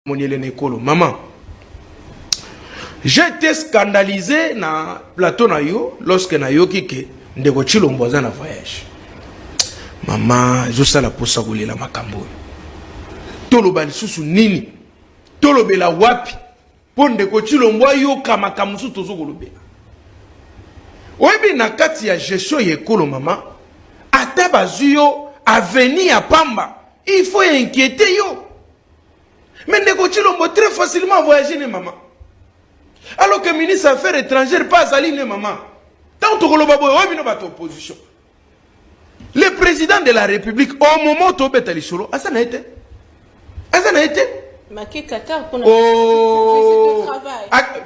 Maman, j'ai été scandalisé na plateau na yo lorsque na yo kike ndeko Chilombo na voyage. Maman, je sais la posa la makambo. Toloba lisusu nini? Tolobela wapi? Po ndeko Chilombo yo kamakamusu tozo kolobela. Oyebi na kati ya gestion yekolo maman, ata bazuyo avenir à Pamba, il faut inquiéter yo. Mais ndeko Chilombo très facilement voyager ne maman. Alors que le ministre des Affaires étrangères passe à l'île maman. Tant que le opposition. Le président de la République, au moment où tu es solo, ça n'a été. Ça n'a été.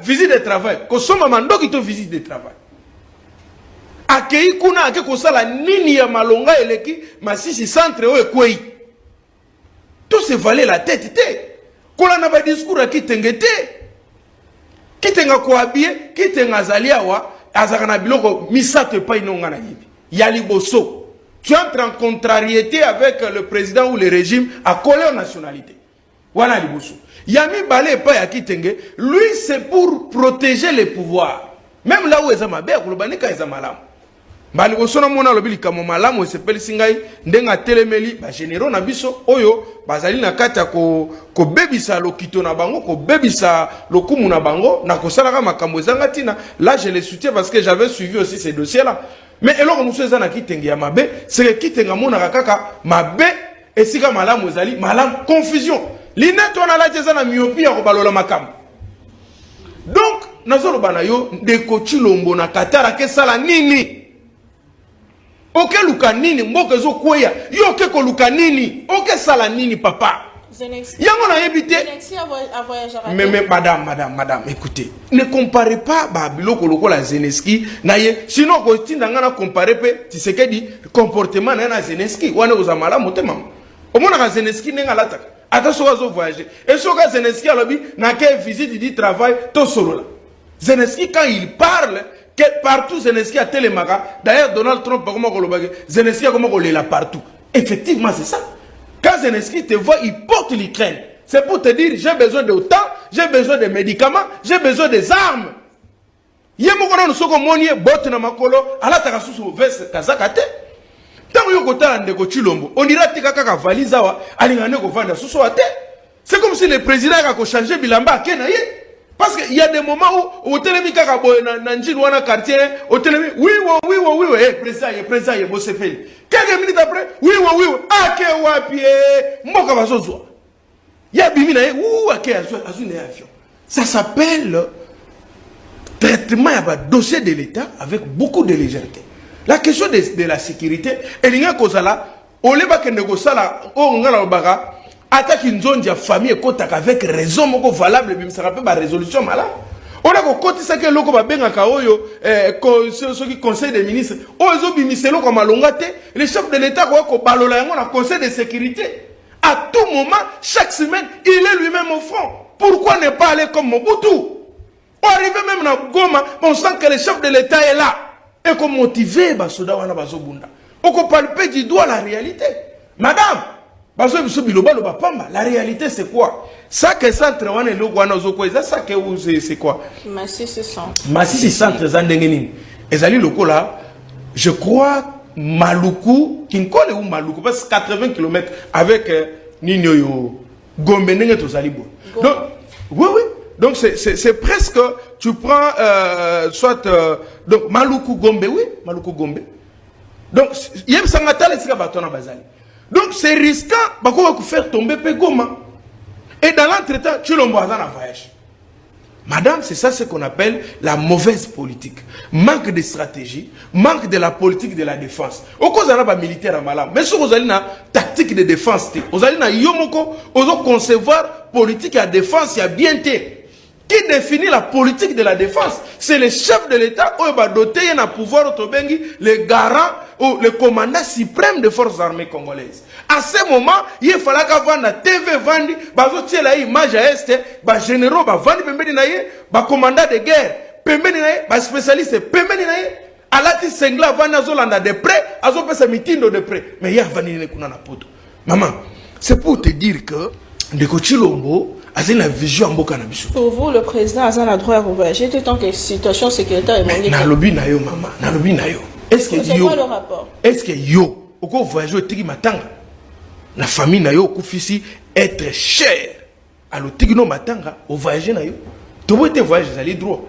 Visite de travail. Quand son maman qui te visite de travail. Akei kuna ake kosala nini ya malonga eleki masisi centre o ekwei. Tout se valait la tête te. Kola na ba discours aki tengete. Kitenga koabie, kitenga zalia wa azakana biloko misato pa inonga na yibi. Yali boso. Tu entres en contrariété avec le président ou le régime à coller aux nationalités. Wana liboso. Yami balé pa ya kitenge, lui c'est pour protéger les pouvoirs. Même là où ezama be kolobanika ezama malamu. Bali osona mona lobili kamo malamu esepeli singai ndenga telemeli ba généraux na biso oyo bazali na kata ko bebisa lokito na bango ko bebisa lokumu na bango na kosalaka makambo ezanga tina. Là je les soutiens parce que j'avais suivi aussi ces dossiers là. Mais eloko musu ezana kitenge ya mabe c'est que kitenge mona kaka mabe esika malamu ezali malamu confusion. Lineto na la ezana myopie ko balola makambo. Donc nazolo banayo ndeko Chilombo na Katara ke sala nini? Oke luka nini mboke zo kweya yo ke ko luka nini oke sala nini papa yango na yebite mais madame écoutez ne comparez pas ba biloko lokola Zelensky na ye sinon ko tinda ngana comparer pe Tshisekedi comportement na Zelensky wana uzamala motema omona ka Zelensky nenga lataka ata soka zo voyager et soka Zelensky alobi na ke visite du travail to solo la Zelensky quand il parle que partout Zelensky a télémaga. D'ailleurs, Donald Trump, comment Zelensky a comment la partout. Effectivement, c'est ça. Quand Zelensky te voit, il porte l'Ukraine. C'est pour te dire, j'ai besoin de l'OTAN, j'ai besoin de médicaments, j'ai besoin des armes. Yemokona nusoko monye botte na makolo, ala takasusu veste kazakate. Tant yo kota ndeko Chilombo, on ira tika kaka valise wa alingane ko vanda suso ate. C'est comme si le président a changé bilamba kenaye. Parce qu'il y a des moments où au télémi kakabo nanjin wana quartier au télémi oui président il bosse fait quelques minutes après oui ake wapi mboka bazozwa ya bimina ou ake azune avion. Ça s'appelle traitement ya dossier de l'État avec beaucoup de légèreté. La question de la sécurité elinga kozala oleba ke negosala o ngala obaga attaque une zone de famille avec raison moko valable mais ça rappelle ma résolution malade. On a côté ça que loko ba benga ka oyo ceux qui conseil des ministres ozo bimiselo comme alongate le chef de l'état ko balola yango na conseil de sécurité à tout moment chaque semaine il est lui-même au front. Pourquoi ne pas aller comme Mobutu? On arrive même na Goma on sent que le chef de l'état est là et qu'on motiver ba soda wana bazobunda. On ko palper du doigt la réalité. Madame la réalité c'est quoi? Ça que centre wana eloko wana ozokweza ça que c'est quoi? Massisi centre. Massisi centre zandengeni. Ezali lokola je crois Maluku Kinkole ou Maluku parce que 80 km avec Ninyoyo Gombe ndenge tozali bo. Donc oui. Donc c'est presque tu prends soit donc Maluku Gombe oui, Maluku Gombe. Donc yeb sangatale sika batona bazali. Donc c'est risquant de faire tomber Pegoma. Et dans l'entretemps, Chilombo a un voyage. Madame, c'est ça ce qu'on appelle la mauvaise politique. Manque de stratégie, manque de la politique de la défense. Au cause de la militaire à Malam. Mais si vous avez une tactique de défense, vous avez une yomoko, vous allez concevoir politique à défense, il y a bien été. Qui définit la politique de la défense? C'est le chef de l'État où il va doter un pouvoir autobengi, le garant ou le commandant suprême des forces armées congolaises. À ce moment, il fallait qu'avoir la TV vandi, bazotie la image à est, ba généraux, ba vandi pembeni naye, ba commandant de guerre, pembeni naye, ba spécialiste pembeni naye, alati sengla vandi azolanda de près, azopesa mitindo de près. Mais il y a vandi ne kuna na poto. Maman, c'est pour te dire que Ndeko Chilombo azali na vision mboka na biso. Pour vous, le président a le droit à voyager tant que la situation sécuritaire est mondiale. Nalobi na yo maman, nalobi na yo. Est-ce que c'est quoi le rapport? Est-ce que yo oko voyager tiki matanga na famille na yo kufisi être cher alors tiki no matanga au voyager na yo to bote voyage ezali droit.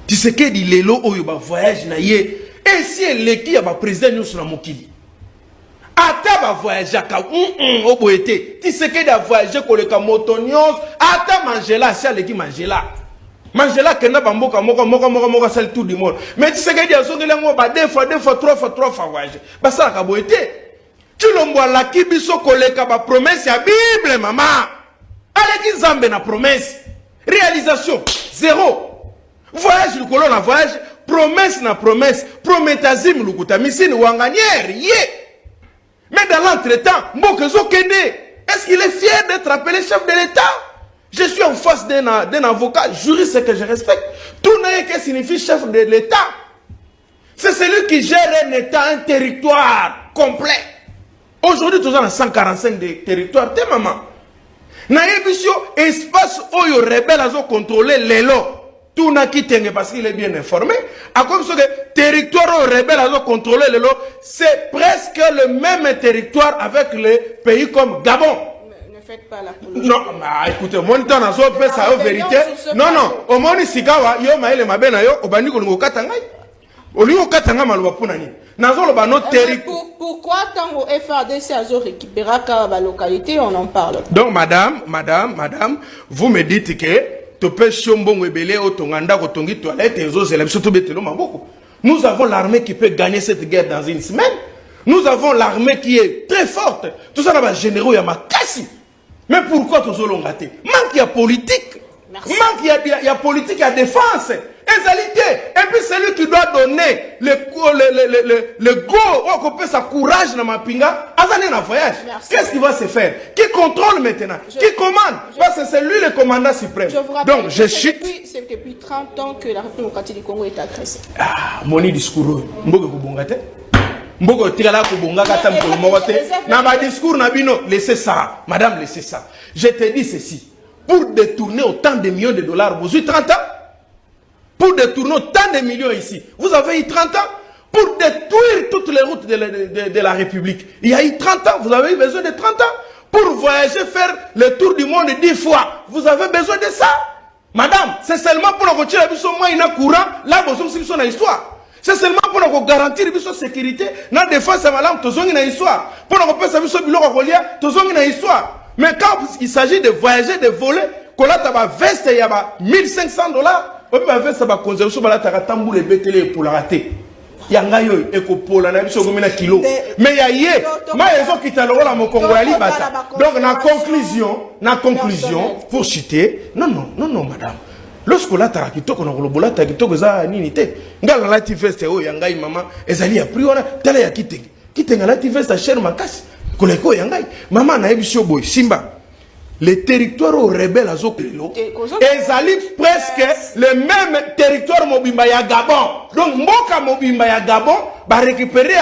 Tu sais que di lelo oyo ba voyage na ye et si eleki ya ba président nyonso na mokili ata ba voyage ka o boete tu sais que da voyager koleka moto nyonso ata Mangela si aleki Mangela kenda bamboka moko sali tout du monde mais tu sais que dia zongela ngo ba deux fois trois fois voyage ba sala ka boete tu lombo la kibiso koleka ba promesse ya Bible maman aleki Nzambe na promesse réalisation zéro. Voyage le colon na voyage, promesse na promesse, prométhazime le koutamisine wanganière, mais dans l'entretemps, Mbokezo Kende, est-ce qu'il est fier d'être appelé chef de l'État? Je suis en face d'un avocat juriste que je respecte. Tout n'est que signifie chef de l'État. C'est celui qui gère un État, un territoire complet. Aujourd'hui, nous avons 145 territoires. T'es maman. Naïbisio, espace où les rebelles ont contrôlé les lots. Tout n'a quitté parce qu'il est bien informé. À comme ce que territoire rebelle a contrôlé le lot, c'est presque le même territoire avec les pays comme Gabon. Ne faites pas la politique. Non, mais écoutez, mon temps n'a pas ça en vérité. Non, au moins Sikawa, yo maël mabena yo, au bani ko katanga. Au lieu katanga maluba punani. Nazo lo bano territoire. Pourquoi tant au FARDC a récupéré la localité, on en parle. Donc madame, vous me dites que nous avons l'armée qui peut gagner cette guerre dans une semaine. Nous avons l'armée qui est très forte. Tout ça, là, généraux, il y a ma casse. Mais pourquoi tout ça l'ont raté? Manque il y a politique. Merci. Manque il y a politique, il y a défense. Égalité. Et puis celui qui doit donner le go, ou couper sa courage dans ma pinga, azane na voyage. Qu'est-ce qui va se faire? Qui contrôle maintenant? Qui commande? Parce que c'est lui le commandant suprême. Donc je chute. C'est depuis 30 ans que la République démocratique du Congo est agressée. Ah, mon discours. Mbogo kubongate. Mbogo tirala kubonga kata mkolo mogote. Na ma discours na bino, laissez ça. Madame, laissez ça. Je te dis ceci. Pour détourner autant de millions de dollars, vous avez 30 ans? Pour détourner autant de millions ici, vous avez eu 30 ans? Pour détruire toutes les routes de la République, il y a eu 30 ans, vous avez eu besoin de 30 ans? Pour voyager, faire le tour du monde 10 fois, vous avez besoin de ça? Madame, c'est seulement pour nous retirer un courant, là, vous avez une histoire. C'est seulement pour nous garantir la sécurité, la défense, madame, vous avez une histoire. Pour nous faire ça, vous avez une histoire. Mais quand il s'agit de voyager, de voler, quand là, tu as veste, il y a 1500 $, on peut veste, ça va conserver, ça va tambour les bétélés pour la rater. Il y a un yo eko pola na biso gomena kilo. Mais il y a yé, ma ezo kitalo la mo Congo ali bata. Donc na conclusion, pour citer, non madame. Lorsque la tarakitoko na kolobola tarakitoko za nini te. Ngala la tifeste o ya ngai mama ezali ya priona tala ya kitenge. Kitenge la tifeste cher makasi. Koleko ya ngai mama na ebisho boy Simba. Les territoires rebelles à Zokrelo, ils allaient presque le même territoire Mobimba ya Gabon. Donc, Mboka Mobimba ya Gabon, va récupérer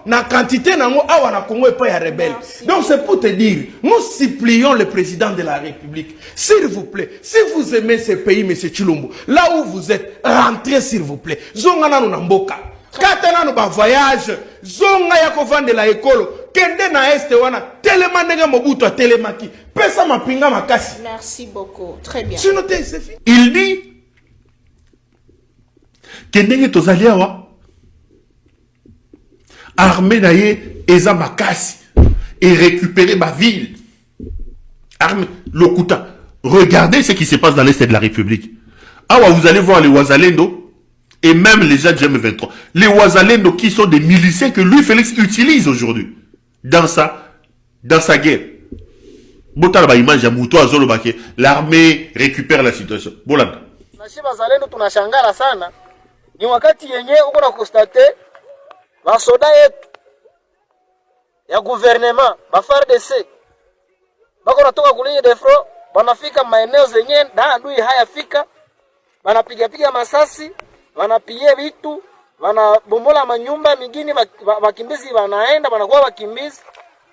la quantité awa na Congo et pas ya rebelle. Donc, c'est pour te dire, nous supplions le président de la République, s'il vous plaît, si vous aimez ce pays, M. Chilombo, là où vous êtes, rentrez s'il vous plaît. Zongana no Mboka. Katana no ba voyage, zonga ya kovande la école. Kende na este wana telema ndenge Mobutu telemaki pesa mapinga makasi. Merci beaucoup, très bien. Sinon c'est fini. Il dit Kende tozali awa armée naie eza makasi et récupérer ma ville. Armée Lokuta. Regardez ce qui se passe dans l'est de la République. Awa vous allez voir les Wazalendo et même les gens du M23. Les Wazalendo qui sont des miliciens que lui Félix utilise aujourd'hui. Dans sa guerre. L'armée récupère la situation. Bolanda. Wazalendo tunashangala sana. Ni wakati yenye uko na constate basoda yetu ya gouvernement, ba FARDC. Bako natoka kulinye defro, banafika maeneo zenye na adui hayafika. Banapiga masasi, banapie vitu. Wanabombola manyumba mingine wakimbizi wanaenda wanakuwa wakimbizi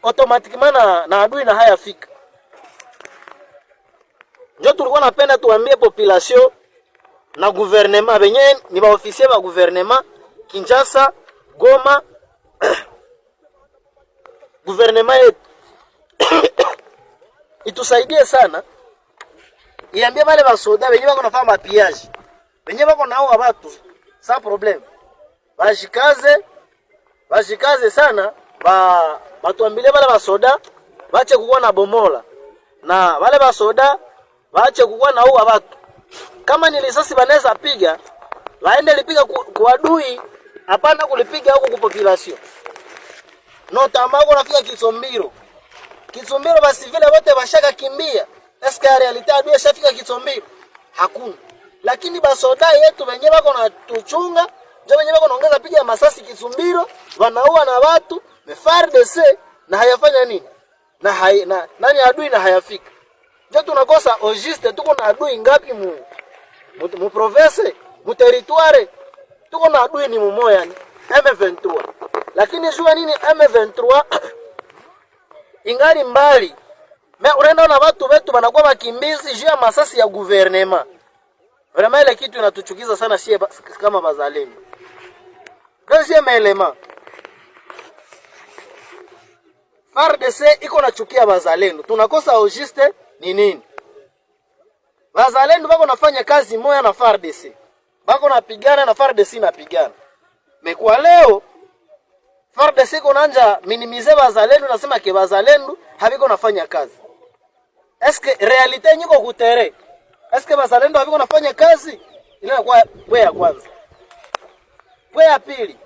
automatically na adui na hayafika. Ndio tulikuwa napenda tuambie population na gouvernement benye ni ba officier ba gouvernement Kinshasa, Goma, gouvernement yetu itusaidie sana, iambie wale basoda benye bako nafanya mapiage, benye bako naua watu sans problème, bashikaze sana, batuambile wale basoda bache kukuwa na bomola, na wale basoda bache kukuwa na uwa watu. Kama ni risasi banaweza piga, waende lipiga kuadui, hapana kulipiga huko kupopulation. No tambako nafika Kitsombiro basi vile wote bashaka kimbia. Eske realite adui shafika Kitsombiro? Hakuna. Lakini basoda yetu wenyewe wako na tuchunga, ndio wenyewe wako naongeza piga masasi Kitsombiro, wanaua na watu, FARDC na hayafanya nini? Nani adui na hayafika. Ndio tunakosa ogiste, tuko na adui ngapi mu province, mu territoire? Tuko na adui ni mumoya ni M23. Lakini jua nini M23 ingali mbali. Unaenda na watu wetu wanakuwa wakimbizi juu ya masasi ya gouvernement. Vraiment ile kitu inatuchukiza sana sie kama bazalendo. Deuxième element. FARDC iko nachukia bazalendo. Tunakosa ogiste ni nini? Bazalendo bako nafanya kazi moja na FARDC. Bako napigana na FARDC napigana. Mekwa leo FARDC konanja minimize bazalendo, nasema ke bazalendo habiko nafanya kazi. Eske realite nyiko kutere? Eske bazalendo habiko nafanya kazi? Ile kwa bwe ya kwanza. Bwe ya pili.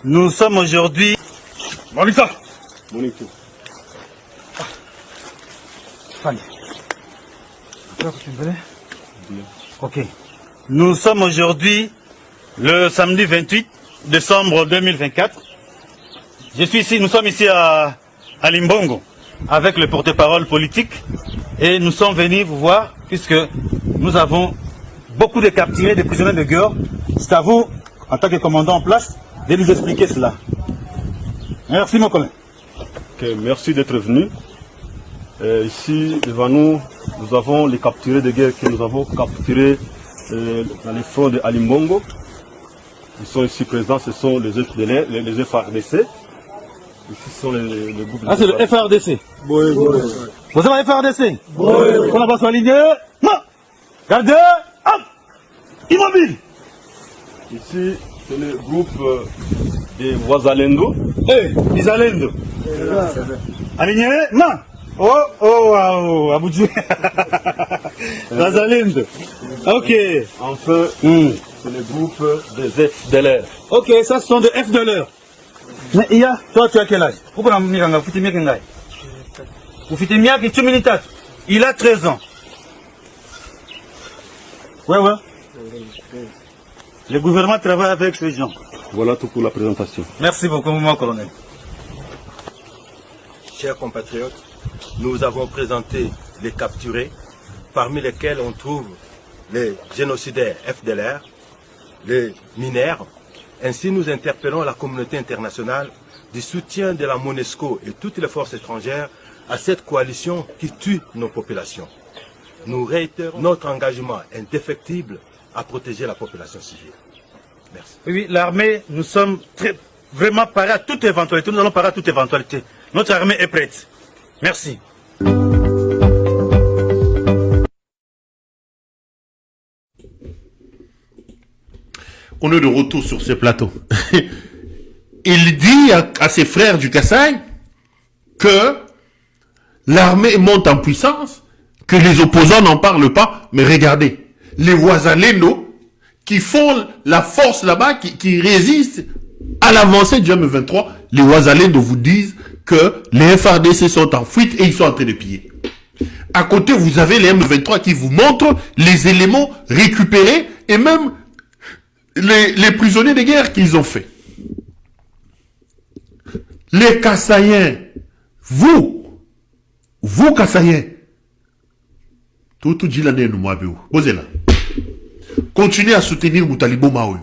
Nous sommes aujourd'hui... Malika Monique. Ok. Nous sommes aujourd'hui le samedi 28 décembre 2024. Nous sommes ici à Limbongo avec le porte-parole politique et nous sommes venus vous voir puisque nous avons beaucoup de capturés, de prisonniers de guerre. C'est à vous, en tant que commandant en place, de nous expliquer cela. Merci mon collègue. Okay, merci d'être venu. Ici devant nous, nous avons les capturés de guerre que nous avons capturés dans les fronts de Alimbongo. Ils sont ici présents, ce sont les FARDC. Ici sont les groupes. Ah, c'est le FARDC. Oui. Vous avez FARDC? Oui. On a pas aligné. Non. Gardez. Hop. Immobile. Ici, c'est le groupe des Wazalendo. Les Alendo. Aligné? Non. Oh, Aboudjou. Wazalendo. Ok. Enfin, c'est le groupe des FDLR. Ok, ça ce sont des FDLR. Mais Iya, toi tu as quel âge? Pourquoi on a fait mieux qu'un gars? Vous faites mieux que tu milites. Il a 13 ans. Ouais. Le gouvernement travaille avec ces gens. Voilà tout pour la présentation. Merci beaucoup, mon colonel. Chers compatriotes, nous avons présenté les capturés, parmi lesquels on trouve les génocidaires FDLR, les mineurs. Ainsi, nous interpellons la communauté internationale du soutien de la MONUSCO et toutes les forces étrangères à cette coalition qui tue nos populations. Nous réitérons notre engagement indéfectible à protéger la population civile. Merci. Oui, l'armée, nous sommes vraiment parés à toute éventualité. Nous allons parer à toute éventualité. Notre armée est prête. Merci. On est de retour sur ce plateau. Il dit à ses frères du Kasaï que l'armée monte en puissance, que les opposants n'en parlent pas, mais regardez, les Wazalendo qui font la force là-bas, qui résistent à l'avancée du M23, les Wazalendo vous disent que les FARDC sont en fuite et ils sont en train de piller. À côté, vous avez les M23 qui vous montrent les éléments récupérés et même les prisonniers de guerre qu'ils ont fait. Les Kassaïens, vous Kassaïens, Tout dit l'année nous moi Posez là. Continuez à soutenir Moutalibo Maoyo.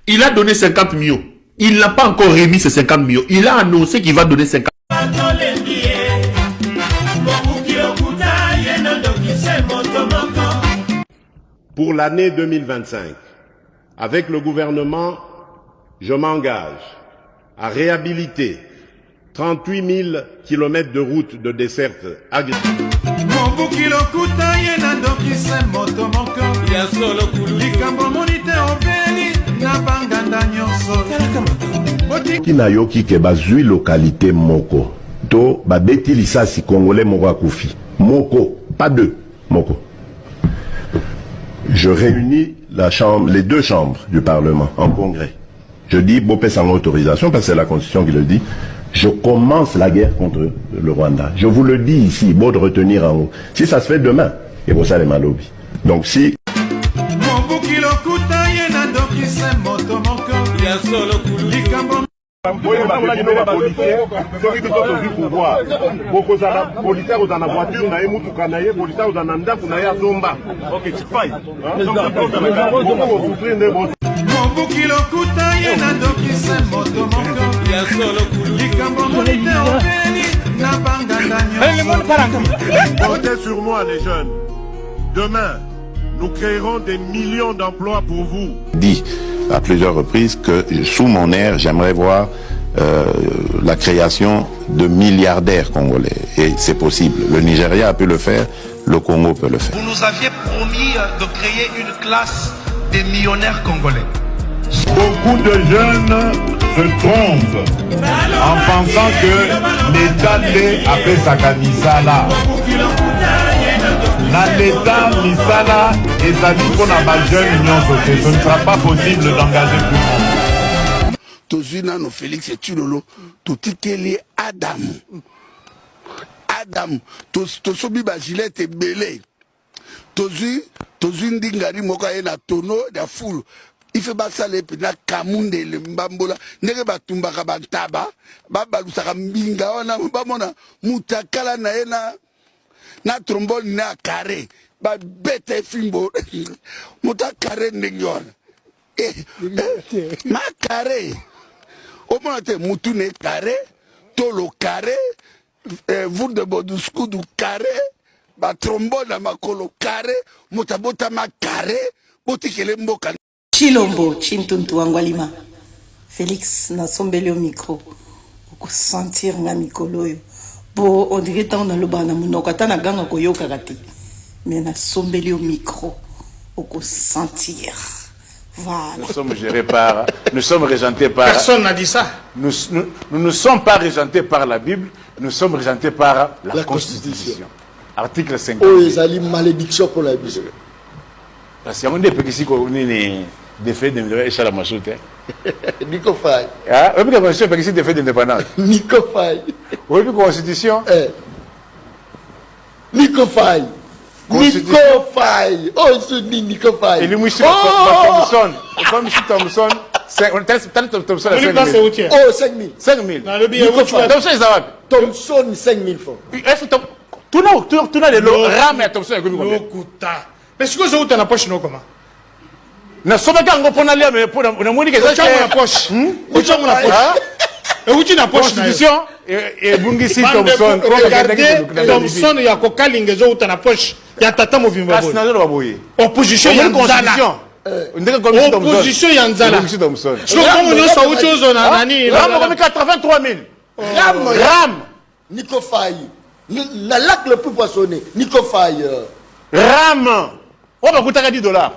Il a donné 50 millions. Il n'a pas encore remis ces 50 millions. Il a annoncé qu'il va donner 50 Pour l'année 2025, avec le gouvernement, je m'engage à réhabiliter 38 000 km de routes de desserte agricole. Kinayoki ke bazui localité moko. To babeti lisasi congolais moko akufi. Moko, pas deux, moko. Je réunis les deux chambres du Parlement en congrès. Je dis, Bopé sans autorisation, parce que c'est la Constitution qui le dit, je commence la guerre contre le Rwanda. Je vous le dis ici, beau de retenir en haut. Si ça se fait demain, et vous savez malobi. Donc si... Comptez sur moi les jeunes. Demain, nous créerons des millions d'emplois pour vous. Dit à plusieurs reprises que sous mon ère, j'aimerais voir la création de milliardaires congolais. Et c'est possible. Le Nigeria a pu le faire, le Congo peut le faire. Vous nous aviez promis de créer une classe des millionnaires congolais. Beaucoup de jeunes se trompent en pensant que l'État est après sa camisala. Dans l'État, misala et ça dit qu'on a pas jeune union sociale. Ce ne sera pas possible d'engager tout le monde. Tozuna no Félix et Tulolo, tout tikeli Adam. Adam, tosobi ba Gillette et belé. Tozu ndingari moka na tono da foule. Il fait ça les na kamunde le mbambola ndenge batumbaka bantaba babalusaka mbinga wana bamona mutakala na ena na trombone na carré ba bete fimbo muta carré ndengona ma carré au moins te mutune carré tolo carré vous de bodusku du carré ba trombone na makolo carré mutabota ma carré botikele mboka Chilombo, Chintuntu Angwalima. Félix, na sombeli au micro. Pour sentir na mikoloyo. Bo, on dirait tant dans le bas na munoko. Tana ganga koyo karate. Mais na sombeli au micro. Pour sentir. Voilà. Nous sommes gérés par... Nous sommes régentés par... Personne n'a dit ça. Nous ne sommes pas régentés par la Bible. Nous sommes régentés par la Constitution. Article 5. Oh, ils ont une malédiction pour la Bible. Parce qu'il y a des pays qui ont des faits d'indépendance. Nico Faye. Ah, oui, la Constitution est des faits d'indépendance. Nico Faye. Oui, la Constitution. Nico Faye. Nico Faye. Oh, je dis Nico Faye. Et lui, Thompson. Comme je suis Thompson, Thompson à 5 000. Oh, 5 000. 5 000. Thompson, ça va. Thompson, 5 000 francs. Est-ce que tu as les lots rames à Thompson? Mais ce que je vous donne la poche, non, comment? Na somme quand on prend aller mais pour na moni que ça la poche. Où tu la poche? Et où tu la poche? Constitution et Bungisi Thompson. Regardez Thompson ya kokalinga zo utana poche. Ya tata movimba boy. Asna zo boy. Opposition ya nzala. Opposition ya nzala. Bungisi Thompson. Je comprends nous ça autre chose na nani. Ram comme 83 000. Ram. Nico Faye. La lac le plus poissonné. Nico Faye. Ram. On va coûter $10.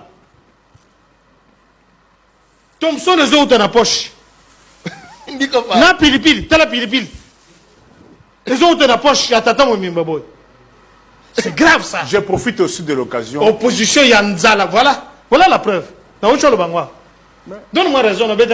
Thompson est où dans la poche? Na pilipili, t'as la pilipili. Les autres dans la poche, y'a tata mon mimbaboy. C'est grave ça. Je profite aussi de l'occasion. Opposition Yanzala, voilà la preuve. Dans autre chose le bangwa. Donne-moi raison, on va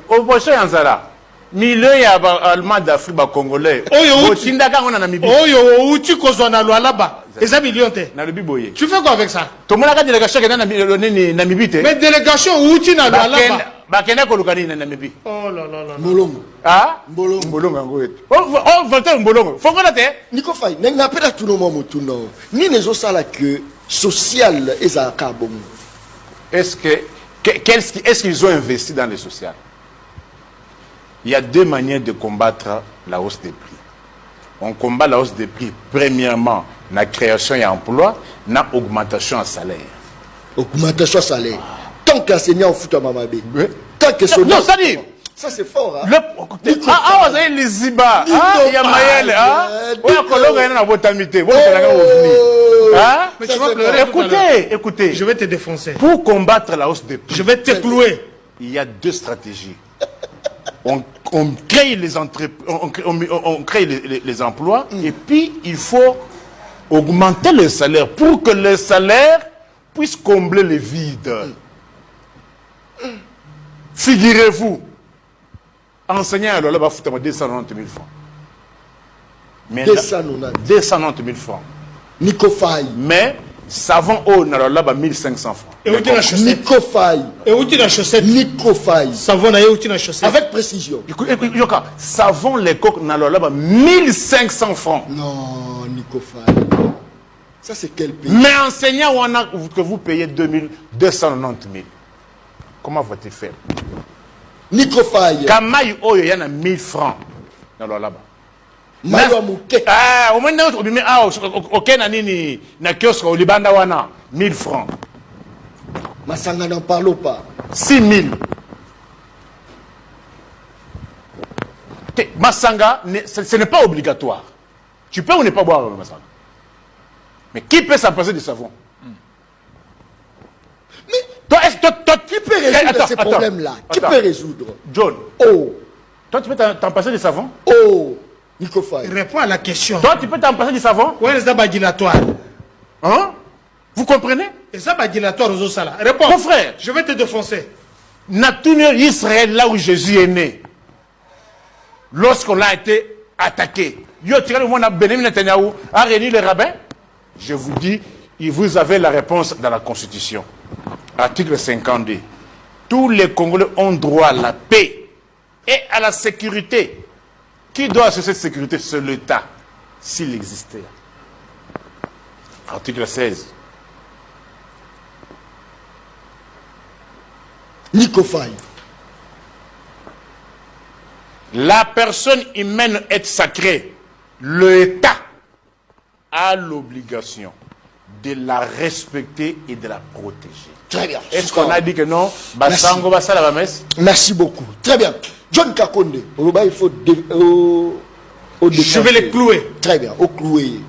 opposition Yanzala. milieu ya allemand d'Afrique ba congolais otindaka ngona na Namibie oyo outi kozwa na lwalaba eza million te na lobi boye tu fais quoi avec ça tomonaka délégation ke na Namibie te mais délégation outi na lwalaba bakenda koluka nini na Namibie oh là là là Mbolongo mbolongo yango ete voltaire mbolongo fongola te Nico Faye ngapela tout le monde mutuna ni nezo sala que social ezaka bongo. Est-ce qu'ils ont investi dans le social? Il y a deux manières de combattre la hausse des prix. On combat la hausse des prix, premièrement, la création et emploi, la augmentation en salaire. Augmentation en salaire. Tant qu'enseignant fout à Mamabé. Tant que son. Non, ça dit. Ça c'est fort. Hein? Vous avez les Ziba. Il y a Mayel. Écoutez. Je vais te défoncer. Pour combattre la hausse des prix, je vais te clouer. Il y a deux stratégies. On crée les entreprises, on crée les emplois, et puis il faut augmenter les salaires pour que les salaires puissent combler les vides. Figurez-vous, enseignant à l'Olaba fout 290 000 francs. 290 000 francs. Nico Faye. Mais savon haut n'a l'Olaba 1500 francs. Et où tu la chaussette? Nico Faye. Et où tu la chaussette? Nico Faye. Savon n'a où tu la chaussette? Avec précision. Yoka, savon les coques n'a l'Olaba 1500 francs. Non, Nico Faye. Ça c'est quel pays? Mais enseignant que vous payez 290 000. Comment va-t-il faire? Nico Faye. Kamaï Oyo, il y en a 1000 francs dans l'Olaba. Maïwa Mouké. Au moins, ok, na kiosque au Libanda wana 1000 francs. Masanga n'en parle pas. 6 000. Masanga, ce n'est pas obligatoire. Tu peux ou ne pas boire le Masanga. Mais qui peut s'empresser du savon? Mais toi, qui peut résoudre ces problèmes-là? Qui peut résoudre? John. Oh. Toi, tu peux t'empresser du savon? Oh. Nico Faye. Réponds à la question. Toi, tu peux t'empresser du savon? Oui, les abats dilatoires. Hein? Vous comprenez? Les abats dilatoires aux Osala. Réponds. Mon frère. Je vais te défoncer. Natune Israël, là où Jésus est né, lorsqu'on a été attaqué, Benjamin Netanyahu a réuni les rabbins. Je vous dis, vous avez la réponse dans la Constitution. Article 52. Tous les Congolais ont droit à la paix et à la sécurité. Qui doit assurer cette sécurité? C'est l'État, s'il existait. Article 16. Nico Faye. La personne humaine est sacrée. L'État a l'obligation de la respecter et de la protéger. Très bien. Est-ce qu'on a dit que non? Merci beaucoup. Très bien. John Kakonde, il faut je vais les clouer. Très bien, au clouer.